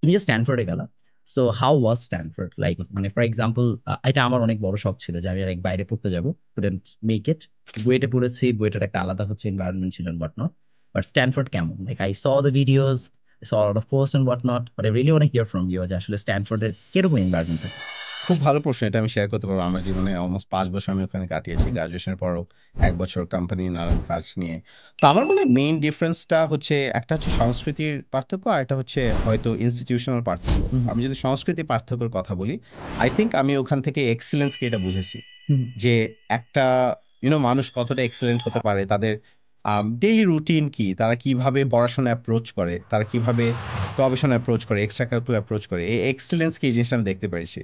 তুমি যে স্ট্যানফোর্ডে গেলা, so how was Stanford like? মানে ফর এক্সাম্পল, এটা আমার অনেক বড় শখ ছিল যে আমি লাইক বাইরে পড়তে যাবো, কুডন্ট মেক ইট। বুয়েটে পড়েছি, বুয়েটের একটা আলাদা হচ্ছে এনভায়রনমেন্ট ছিল বাট নট। বাট স্ট্যানফোর্ড কেমন? Like I saw the videos, saw lot of post and what not, but I really want to hear from you যে আসলে স্ট্যানফোর্ডের কিরকম এনভায়রনমেন্ট থাকে। খুব ভালো প্রশ্ন, এটা আমি শেয়ার করতে পারবো। আমার জীবনে অলমোস্ট 5 বছর আমি ওখানে কাটিয়েছি, গ্রাজুয়েশনের পরও 1 বছর কোম্পানি নানান কাজ নিয়ে। তো আমার মনে হয় মেইন ডিফারেন্সটা হচ্ছে, একটা হচ্ছে সংস্কৃতির পার্থক্য, আর একটা হচ্ছে হয়তো ইনস্টিটিউশনাল পার্থক্য। হুম আমি যদি সংস্কৃতির পার্থক্যের কথা বলি, আই থিঙ্ক আমি ওখান থেকে এক্সিলেন্সকে এটা বুঝেছি, হুম যে একটা মানুষ কতটা এক্সেলেন্ট হতে পারে, তাদের ডেইলি রুটিন কি, তারা কিভাবে পড়াশোনা অ্যাপ্রোচ করে, তারা কিভাবে গবেষণা অ্যাপ্রোচ করে, এক্সট্রা কারিকুলার অ্যাপ্রোচ করে, এই এক্সেলেন্স কি, এই জিনিসটা আমি দেখতে পেরেছি।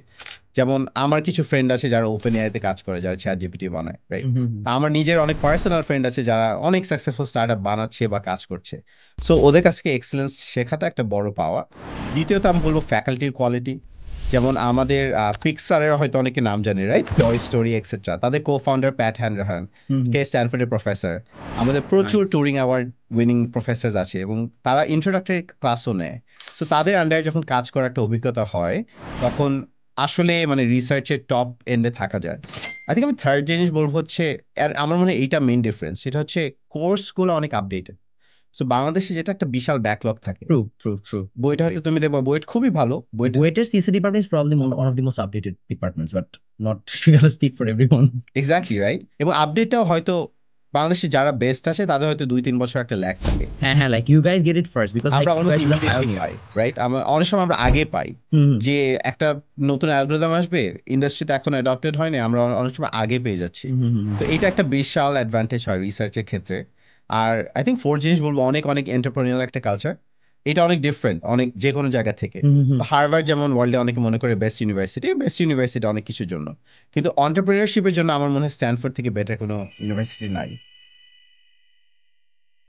যেমন আমার কিছু ফ্রেন্ড আছে যারা ওপেন এআইতে কাজ করে, যারা চ্যাট জিপিটি বানায়, রাইট? হুম হুম আমার নিজের অনেক পার্সোনাল ফ্রেন্ড আছে যারা অনেক সাকসেসফুল স্টার্ট আপ বানাচ্ছে বা কাজ করছে। সো ওদের কাছ থেকে এক্সেলেন্স শেখাটা একটা বড় পাওয়া। দ্বিতীয়ত আমি বলবো ফ্যাকাল্টির কোয়ালিটি। যেমন আমাদের পিক্সারের হয়তো অনেকে নাম জানে, রাইট? টয় স্টোরি এক্সেট্রা, তাদের কো ফাউন্ডার প্যাট হ্যান্ডারহ্যান, হুম কে স্ট্যানফোর্ডের প্রফেসর। আমাদের প্রচুর nice. Turing award winning professor আছে, এবং তারা ইন্ট্রোডাক্টরি ক্লাসও নেয়। সো তাদের আন্ডারে যখন কাজ করার একটা অভিজ্ঞতা হয়, তখন আসলে মানে রিসার্চের টপ এন্ডে থাকা যায়। আই থিঙ্ক আমি থার্ড জিনিস বলবো হচ্ছে, আর আমার মনে হয় এইটা মেইন ডিফারেন্স, সেটা হচ্ছে কোর্সগুলো অনেক আপডেটেড। সো বাংলাদেশে যেটা একটা বিশাল ব্যাকলগ থাকে, ট্রু ট্রু ট্রু। বইটা হয়তো তুমি দেখবা, বইটা খুবই ভালো, বইটা বুয়েটের CC department is probably one of the most updated departments, but not realistic for everyone. Exactly right, এবং আপডেটটাও হয়তো বাংলাদেশে যারা বেস্ট আছে তাদের হয়তো 2-3 বছর একটা ল্যাগ থাকে। হ্যাঁ হ্যাঁ, like you guys get it first because like আমরা ইউ অলমোস্ট গাইজ আর ইমিডিয়েটলি পায়োনিয়ার। পাই, রাইট? আমরা অনেক সময় আমরা আগে পাই, হুম যে একটা নতুন অ্যালগরিদম আসবে, ইন্ডাস্ট্রিতে এখন অ্যাডপ্টেড হয়নি, আমরা অনেক সময় আগে পেয়ে যাচ্ছি। হুম হুম হুম তো এটা একটা বিশাল অ্যাডভান্টেজ হয় রিসার্চের ক্ষেত্রে। আর আই থিঙ্ক ফোর জিনিস বলবো, অনেক অনেক এন্টারপ্রেনিউরাল একটা কালচার, এটা অনেক ডিফারেন্ট অনেক যে কোনো জায়গা থেকে। হুম হুম হুম। হার্ভার্ড যেমন ওয়ার্ল্ডে অনেকে মনে করে বেস্ট ইউনিভার্সিটি অনেক কিছুর জন্য, কিন্তু অন্টারপ্রেনিউরশিপের জন্য আমার মনে হয় স্ট্যানফোর্ড থেকে বেটার কোনো ইউনিভার্সিটি নাই।